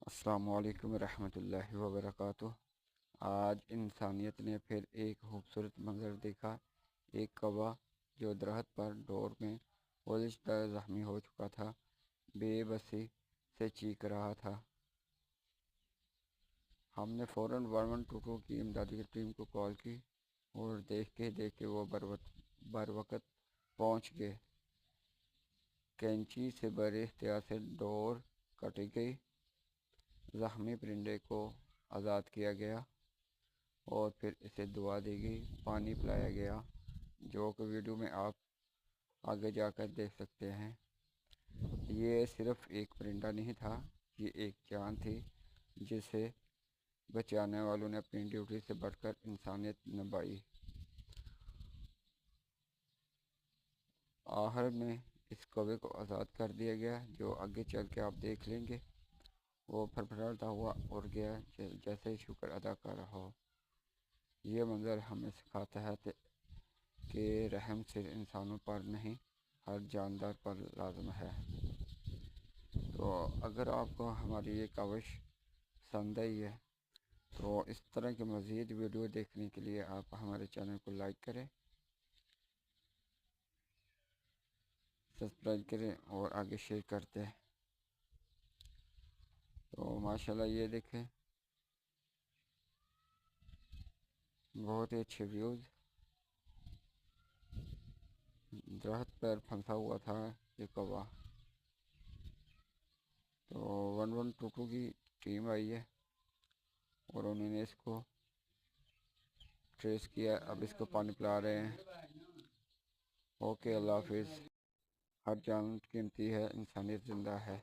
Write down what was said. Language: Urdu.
السلام علیکم ورحمۃ اللہ وبرکاتہ۔ آج انسانیت نے پھر ایک خوبصورت منظر دیکھا۔ ایک کوا جو درخت پر ڈور میں الجھ کر زخمی ہو چکا تھا، بے بسی سے چیخ رہا تھا۔ ہم نے فوراً 1122 کی امدادی ٹیم کو کال کی اور دیکھ کے وہ بروقت پہنچ گئے۔ کینچی سے بڑے احتیاط سے ڈور کاٹی گئی، زخمی پرندے کو آزاد کیا گیا اور پھر اسے دوا دی گئی، پانی پلایا گیا، جو کہ ویڈیو میں آپ آگے جا کر دیکھ سکتے ہیں۔ یہ صرف ایک پرندہ نہیں تھا، یہ ایک جان تھی جسے بچانے والوں نے اپنی ڈیوٹی سے بڑھ کر انسانیت نبھائی۔ آخر میں اس کوے کو آزاد کر دیا گیا، جو آگے چل کے آپ دیکھ لیں گے۔ وہ پھڑپھڑاتا ہوا اڑ گیا جیسے شکر ادا کر رہا ہو۔ یہ منظر ہمیں سکھاتا ہے کہ رحم صرف انسانوں پر نہیں، ہر جاندار پر لازم ہے۔ تو اگر آپ کو ہماری یہ کاوش پسند آئی ہے تو اس طرح کے مزید ویڈیو دیکھنے کے لیے آپ ہمارے چینل کو لائک کریں، سبسکرائب کریں اور آگے شیئر کرتے ہیں۔ تو ماشاءاللہ یہ دیکھیں، بہت ہی اچھے ویوز۔ درخت پر پھنسا ہوا تھا یہ کوا۔ تو 1122 کی ٹیم آئی ہے اور انہوں نے اس کو ٹریس کیا، اب اس کو پانی پلا رہے ہیں۔ اوکے، اللہ حافظ۔ ہر جان قیمتی ہے، انسانیت زندہ ہے۔